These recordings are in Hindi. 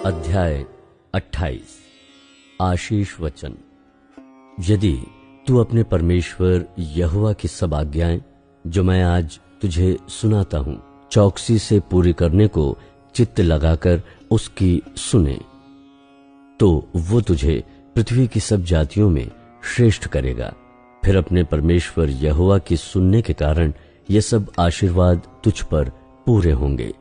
अध्याय 28 आशीष वचन। यदि तू अपने परमेश्वर यहोवा की सब आज्ञाएं जो मैं आज तुझे सुनाता हूं चौकसी से पूरी करने को चित्त लगाकर उसकी सुने, तो वो तुझे पृथ्वी की सब जातियों में श्रेष्ठ करेगा। फिर अपने परमेश्वर यहोवा की सुनने के कारण ये सब आशीर्वाद तुझ पर पूरे होंगे।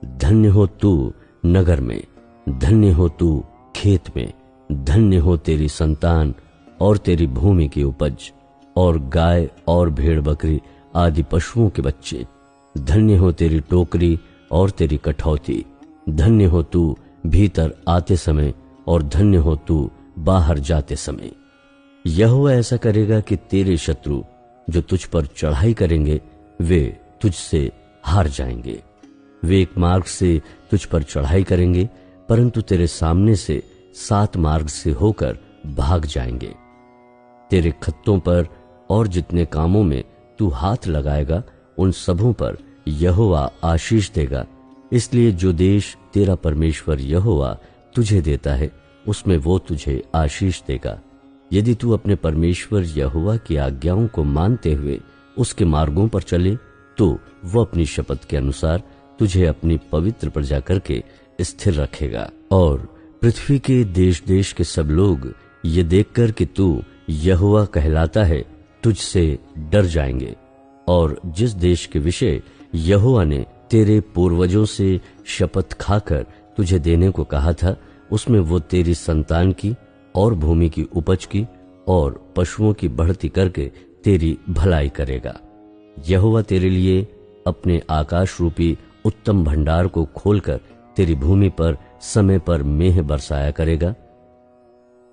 धन्य हो तू नगर में, धन्य हो तू खेत में, धन्य हो तेरी संतान और तेरी भूमि की उपज और गाय और भेड़ बकरी आदि पशुओं के बच्चे। धन्य हो तेरी टोकरी और तेरी कठौती। धन्य हो तू भीतर आते समय और धन्य हो तू बाहर जाते समय। यहोवा ऐसा करेगा कि तेरे शत्रु जो तुझ पर चढ़ाई करेंगे वे तुझसे हार जाएंगे। वे एक मार्ग से तुझ पर चढ़ाई करेंगे, परंतु तेरे सामने से 7 मार्ग से होकर भाग जाएंगे। तेरे खत्तों पर और जितने कामों में तू हाथ लगाएगा उन सबों पर यहोवा आशीष देगा। इसलिए जो देश तेरा परमेश्वर यहोवा तुझे देता है उसमें वो तुझे आशीष देगा, यदि तू अपने परमेश्वर यहोवा की आज्ञाओं को मानते हुए उसके मार्गों पर चले, तो वो अपनी शपथ के अनुसार तुझे अपनी पवित्र प्रजा करके स्थिर रखेगा। और पृथ्वी के देश देश के सब लोग ये देखकर कि तू यहोवा कहलाता है तुझसे डर जाएंगे। और जिस देश के विषय यहोवा ने तेरे पूर्वजों से शपथ खाकर तुझे देने को कहा था, उसमें वो तेरी संतान की और भूमि की उपज की और पशुओं की बढ़ती करके तेरी भलाई करेगा। यहोवा तेरे लिए अपने आकाश रूपी उत्तम भंडार को खोलकर तेरी भूमि पर समय पर मेह बरसाया करेगा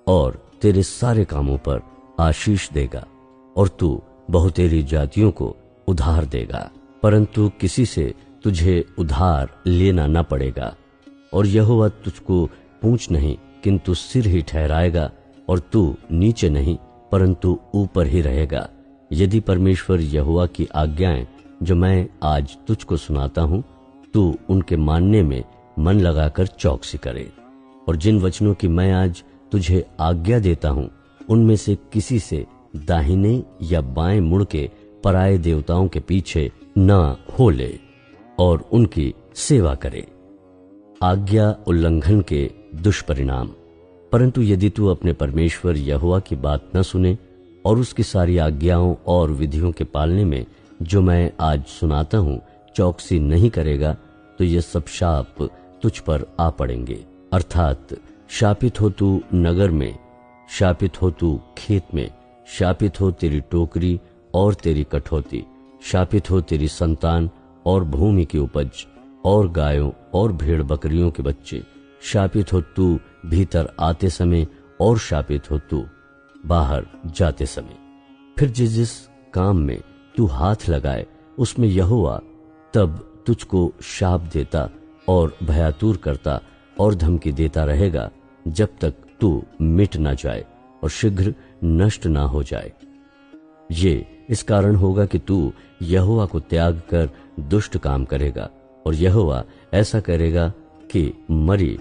और तेरे सारे कामों पर आशीष देगा, और तू बहुतेरी जातियों को उधार देगा, परंतु किसी से तुझे उधार लेना न पड़ेगा। और यहोवा तुझको पूंछ नहीं किंतु सिर ही ठहराएगा, और तू नीचे नहीं परंतु ऊपर ही रहेगा। यदि परमेश्वर यहोवा की आज्ञाएं जो मैं आज तुझको सुनाता हूं तू उनके मानने में मन लगाकर चौकसी करे, और जिन वचनों की मैं आज तुझे आज्ञा देता हूं उनमें से किसी से दाहिने या बाएं मुड़ के पराये देवताओं के पीछे न हो ले और उनकी सेवा करे। आज्ञा उल्लंघन के दुष्परिणाम। परंतु यदि तू अपने परमेश्वर यहोवा की बात न सुने और उसकी सारी आज्ञाओं और विधियों के पालने में जो मैं आज सुनाता हूं चौकसी नहीं करेगा, तो ये सब शाप तुझ पर आ पड़ेंगे। अर्थात शापित हो तू नगर में, शापित हो तू खेत में, शापित हो तेरी टोकरी और तेरी कठौती, शापित हो तेरी संतान और भूमि की उपज और गायों और भेड़ बकरियों के बच्चे। शापित हो तू भीतर आते समय और शापित हो तू बाहर जाते समय। फिर जिस जिस काम में तू हाथ लगाए उसमें यहोवा तब तुझको शाप देता और भयातुर करता और धमकी देता रहेगा, जब तक तू मिट ना जाए और शीघ्र नष्ट ना हो जाए। ये इस कारण होगा कि तू यहोवा को त्याग कर दुष्ट काम करेगा, और यहोवा ऐसा करेगा कि मरी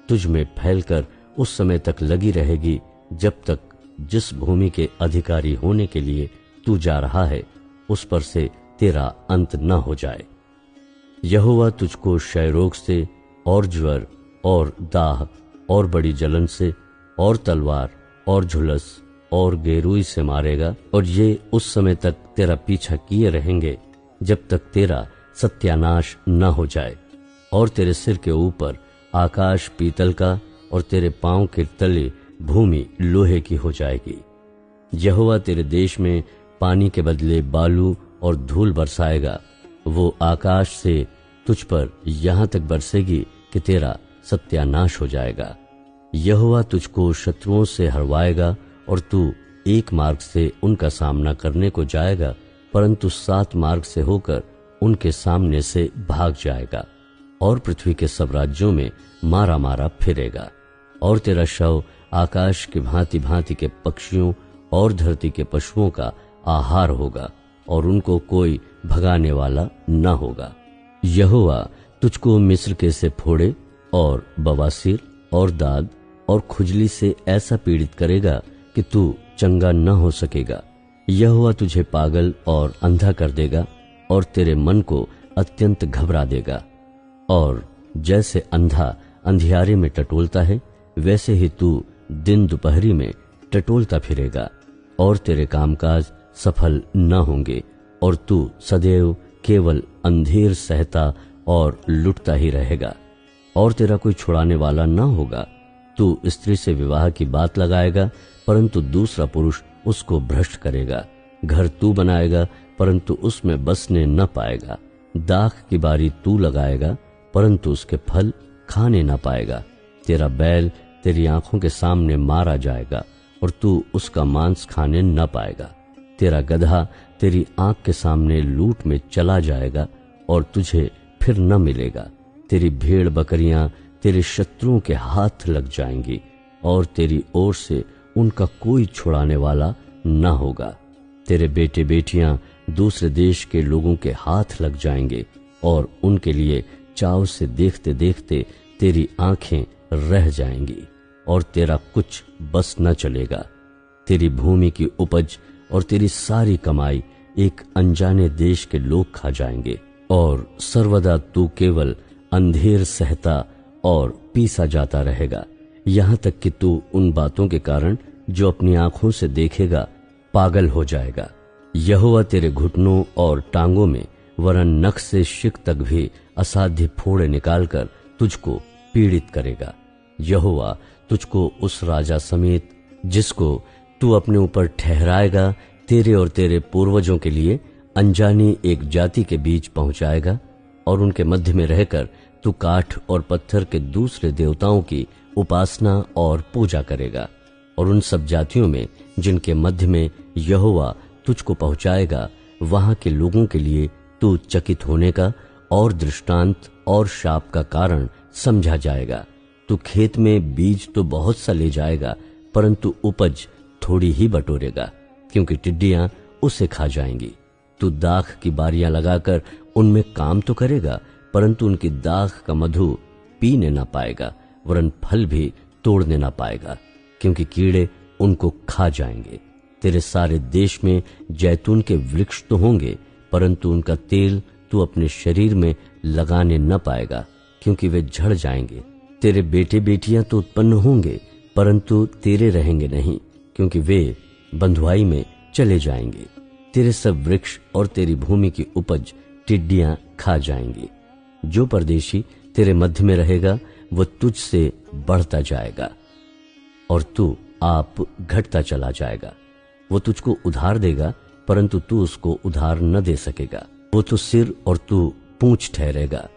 तुझ में फैलकर उस समय तक लगी रहेगी जब तक जिस भूमि के अधिकारी होने के लिए तू जा रहा है उस पर से तेरा अंत न हो जाए। यहोवा तुझको क्षय रोग से और ज्वर और दाह और बड़ी जलन से और तलवार और झुलस और गेरूई से मारेगा, और ये उस समय तक तेरा पीछा किए रहेंगे जब तक तेरा सत्यानाश न हो जाए। और तेरे सिर के ऊपर आकाश पीतल का और तेरे पांव के तले भूमि लोहे की हो जाएगी। यहोवा तेरे देश में पानी के बदले बालू और धूल बरसाएगा। वो आकाश से तुझ पर यहां तक बरसेगी कि तेरा सत्यानाश हो जाएगा। यहोवा तुझको शत्रुओं से हरवाएगा, और तू एक मार्ग से उनका सामना करने को जाएगा, परंतु 7 मार्ग से होकर उनके सामने से भाग जाएगा, और पृथ्वी के सब राज्यों में मारा मारा फिरेगा। और तेरा शव आकाश की भांति भांति के पक्षियों और धरती के पशुओं का आहार होगा, और उनको कोई भगाने वाला न होगा। यहोवा तुझको मिस्र के से फोड़े और बवासीर और दाद और खुजली से ऐसा पीड़ित करेगा कि तू चंगा न हो सकेगा। यहोवा तुझे पागल और अंधा कर देगा और तेरे मन को अत्यंत घबरा देगा। और जैसे अंधा अंधियारे में टटोलता है, वैसे ही तू दिन दोपहरी में टटोलता फिरेगा और तेरे कामकाज सफल न होंगे और तू सदैव केवल अंधेर सहता और लुटता ही रहेगा और तेरा कोई छुड़ाने वाला न होगा। तू स्त्री से विवाह की बात लगाएगा, परंतु दूसरा पुरुष उसको भ्रष्ट करेगा। घर तू बनाएगा, परंतु उसमें बसने न पाएगा। दाख की बारी तू लगाएगा, परंतु उसके फल खाने न पाएगा। तेरा बैल तेरी आंखों के सामने मारा जाएगा और तू उसका मांस खाने न पाएगा। तेरा गदहा तेरी आंख के सामने लूट में चला जाएगा और तुझे फिर न मिलेगा। तेरी भेड़ बकरियां तेरे शत्रुओं के हाथ लग जाएंगी और तेरी ओर से उनका कोई छुड़ाने वाला न होगा। तेरे बेटे बेटियां दूसरे देश के लोगों के हाथ लग जाएंगे और उनके लिए चाव से देखते देखते तेरी आंखें रह जाएंगी और तेरा कुछ बस न चलेगा। तेरी भूमि की उपज और तेरी सारी कमाई एक अनजाने देश के लोग खा जाएंगे और सर्वदा तू केवल अंधेर सहता और पीसा जाता रहेगा, यहाँ तक कि तू उन बातों के कारण जो अपनी आंखों से देखेगा पागल हो जाएगा। यहोवा तेरे घुटनों और टांगों में वरन नख से शिक तक भी असाध्य फोड़े निकालकर तुझको पीड़ित करेगा। यहोवा तुझको उस राजा समेत जिसको तू अपने ऊपर ठहराएगा, तेरे और तेरे पूर्वजों के लिए अनजानी एक जाति के बीच पहुंचाएगा और उनके मध्य में रहकर तू काठ और पत्थर के दूसरे देवताओं की उपासना और पूजा करेगा। और उन सब जातियों में जिनके मध्य में यहोवा तुझको पहुंचाएगा, वहां के लोगों के लिए तू चकित होने का और दृष्टांत और शाप का कारण समझा जाएगा। तू खेत में बीज तो बहुत सा ले जाएगा, परंतु उपज थोड़ी ही बटोरेगा, क्योंकि टिड्डियां उसे खा जाएंगी। तू दाख की बारियां लगाकर उनमें काम तो करेगा, परंतु उनकी दाख का मधु पीने न पाएगा, वरन फल भी तोड़ने न पाएगा, क्योंकि कीड़े उनको खा जाएंगे। तेरे सारे देश में जैतून के वृक्ष तो होंगे, परंतु उनका तेल तू अपने शरीर में लगाने न पाएगा, क्योंकि वे झड़ जाएंगे। तेरे बेटे बेटियां तो उत्पन्न होंगे, परंतु तेरे रहेंगे नहीं, क्योंकि वे बंधुआई में चले जाएंगे। तेरे सब वृक्ष और तेरी भूमि की उपज टिड्डियां खा जाएंगी। जो परदेशी तेरे मध्य में रहेगा, वह तुझसे बढ़ता जाएगा और तू आप घटता चला जाएगा। वो तुझको उधार देगा, परंतु तू उसको उधार न दे सकेगा। वो तो सिर और तू पूंछ ठहरेगा।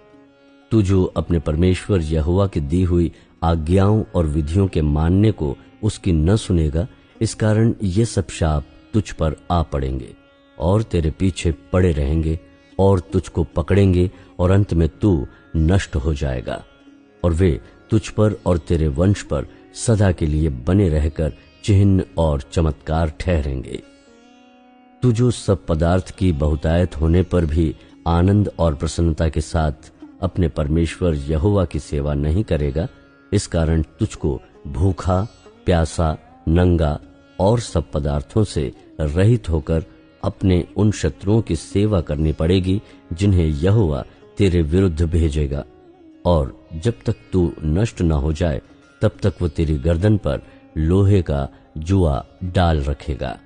तू जो अपने परमेश्वर यहोवा की दी हुई आज्ञाओं और विधियों के मानने को उसकी न सुनेगा, इस कारण ये सब शाप तुझ पर आ पड़ेंगे और तेरे पीछे पड़े रहेंगे और तुझको पकड़ेंगे और अंत में तू नष्ट हो जाएगा। और वे तुझ पर और तेरे वंश पर सदा के लिए बने रहकर चिन्ह और चमत्कार ठहरेंगे। तू जो सब पदार्थ की बहुतायत होने पर भी आनंद और प्रसन्नता के साथ अपने परमेश्वर यहोवा की सेवा नहीं करेगा, इस कारण तुझको भूखा, प्यासा, नंगा और सब पदार्थों से रहित होकर अपने उन शत्रुओं की सेवा करनी पड़ेगी जिन्हें यहोवा तेरे विरुद्ध भेजेगा। और जब तक तू नष्ट न हो जाए, तब तक वो तेरी गर्दन पर लोहे का जुआ डाल रखेगा।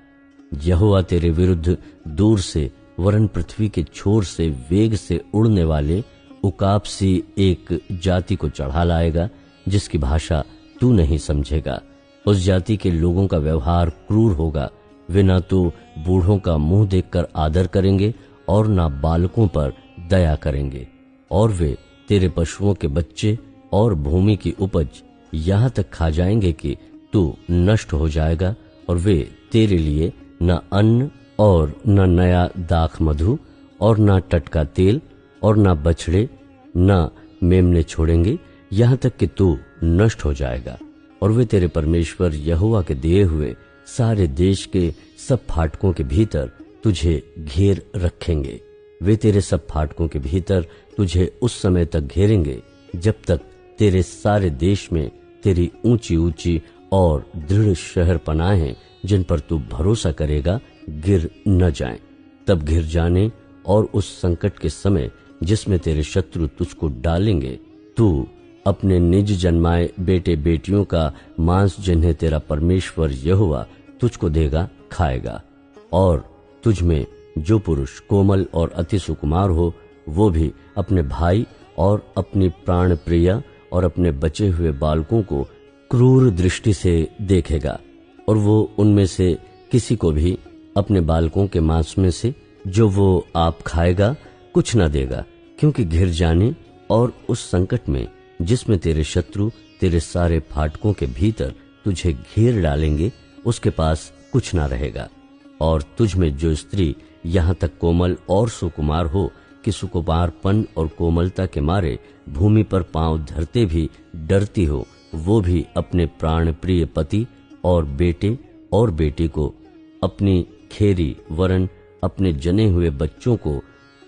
यहोवा तेरे विरुद्ध दूर से वरन पृथ्वी के छोर से वेग से उड़ने वाले उकाब सी एक जाति को चढ़ा लाएगा, जिसकी भाषा तू नहीं समझेगा। उस जाति के लोगों का व्यवहार क्रूर होगा। वे न तो बूढ़ों का मुंह देखकर आदर करेंगे और न बालकों पर दया करेंगे, और वे तेरे पशुओं के बच्चे और भूमि की उपज यहाँ तक खा जाएंगे कि तू नष्ट हो जाएगा, और वे तेरे लिए न अन्न और न नया दाख मधु और न टटका तेल और न बछड़े न मेमने छोड़ेंगे, यहाँ तक कि तू नष्ट हो जाएगा। और वे तेरे परमेश्वर यहोवा के दिए हुए सारे देश के सब फाटकों के भीतर तुझे घेर रखेंगे। वे तेरे सब फाटकों के भीतर तुझे उस समय तक घेरेंगे जब तक तेरे सारे देश में तेरी ऊंची ऊंची और दृढ़ शहर पनाहें जिन पर तू भरोसा करेगा गिर न जाएं। तब घिर जाने और उस संकट के समय जिसमें तेरे शत्रु तुझको डालेंगे, तू अपने निज जन्माए बेटे बेटियों का मांस जिन्हें तेरा परमेश्वर यहोवा तुझको देगा खाएगा। और तुझ में जो पुरुष कोमल और अति सुकुमार हो, वो भी अपने भाई और अपनी प्राण प्रिया और अपने बचे हुए बालकों को क्रूर दृष्टि से देखेगा, और वो उनमें से किसी को भी अपने बालकों के मांस में से जो वो आप खाएगा कुछ न देगा, क्योंकि घिर जाने और उस संकट में जिसमें तेरे शत्रु तेरे सारे फाटकों के भीतर तुझे घेर डालेंगे, उसके पास कुछ ना रहेगा। और तुझ में जो स्त्री यहाँ तक कोमल और सुकुमार हो कि सुकुमारपन और कोमलता के मारे भूमि पर पांव धरते भी डरती हो, वो भी अपने प्राण प्रिय पति और बेटे और बेटी को, अपनी खेरी वरन अपने जने हुए बच्चों को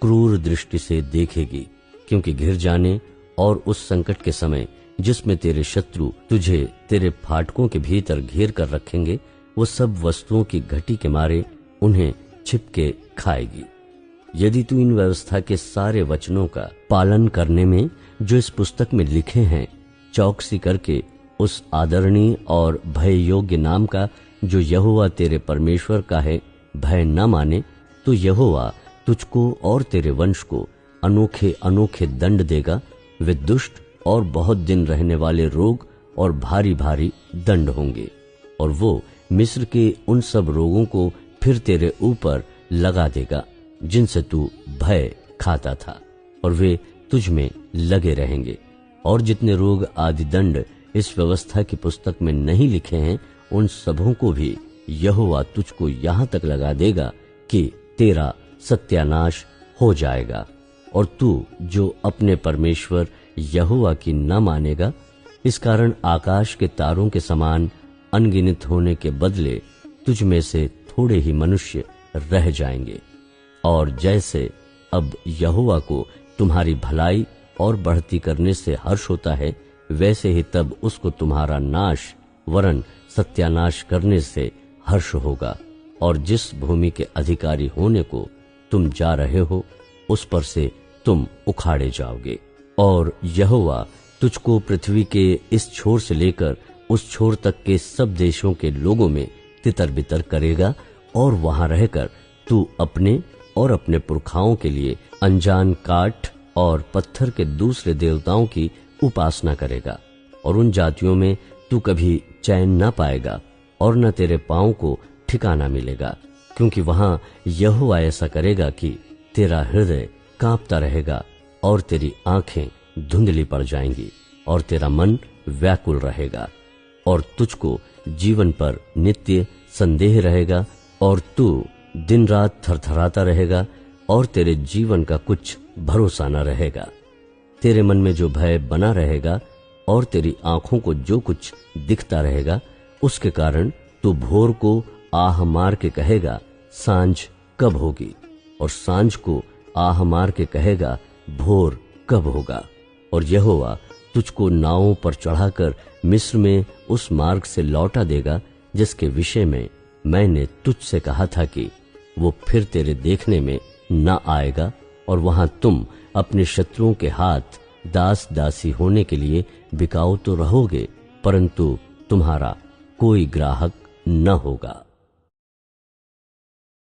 क्रूर दृष्टि से देखेगी, क्योंकि घिर जाने और उस संकट के समय जिसमें तेरे शत्रु तुझे तेरे फाटकों के भीतर घेर कर रखेंगे, वो सब वस्तुओं की घटी के मारे उन्हें छिपके खाएगी। यदि तू इन व्यवस्था के सारे वचनों का पालन करने में जो इस पुस्तक में लिखे हैं चौकसी करके उस आदरणीय और भय योग्य नाम का जो यहोवा तेरे परमेश्वर का है भय न माने, तो यहोवा तुझको और तेरे वंश को अनोखे अनोखे दंड देगा। वे दुष्ट और बहुत दिन रहने वाले रोग और भारी भारी दंड होंगे, और वो मिस्र के उन सब रोगों को फिर तेरे ऊपर लगा देगा जिनसे तू भय खाता था, और वे तुझ में लगे रहेंगे। और जितने रोग आदि दंड इस व्यवस्था की पुस्तक में नहीं लिखे हैं, उन सबों को भी यहोवा तुझको यहाँ तक लगा देगा कि तेरा सत्यानाश हो जाएगा। और तू जो अपने परमेश्वर यहोवा की न मानेगा, इस कारण आकाश के तारों के समान अनगिनत होने के बदले तुझ में से थोड़े ही मनुष्य रह जाएंगे। और जैसे अब यहोवा को तुम्हारी भलाई और बढ़ती करने से हर्ष होता है, वैसे ही तब उसको तुम्हारा नाश वरन सत्यानाश करने से हर्ष होगा। और जिस भूमि के अधिकारी होने को तुम जा रहे हो, उस पर से तुम उखाड़े जाओगे। और यहोवा तुझको पृथ्वी के इस छोर से लेकर उस छोर तक के सब देशों के लोगों में तितर बितर करेगा, और वहां रहकर तू अपने और अपने पुरखाओं के लिए अनजान काठ और पत्थर के दूसरे देवताओं की उपासना करेगा। और उन जातियों में तू कभी चैन न पाएगा और न तेरे पांव को ठिकाना मिलेगा, क्योंकि वहां यहोवा ऐसा करेगा कि तेरा हृदय कांपता रहेगा और तेरी आंखें धुंधली पड़ जाएंगी और तेरा मन व्याकुल रहेगा, और तुझको जीवन पर नित्य संदेह रहेगा, और तू दिन रात थरथराता रहेगा, और तेरे जीवन का कुछ भरोसा न रहेगा। तेरे मन में जो भय बना रहेगा और तेरी आंखों को जो कुछ दिखता रहेगा, उसके कारण तू भोर को आह मार के कहेगा सांझ कब होगी, और सांझ को आह मार के कहेगा भोर कब होगा। और यहोवा तुझको नावों पर चढ़ाकर मिस्र में उस मार्ग से लौटा देगा जिसके विषय में मैंने तुझसे कहा था कि वो फिर तेरे देखने में न आएगा, और वहां तुम अपने शत्रुओं के हाथ दास दासी होने के लिए बिकाऊ तो रहोगे, परंतु तुम्हारा कोई ग्राहक न होगा।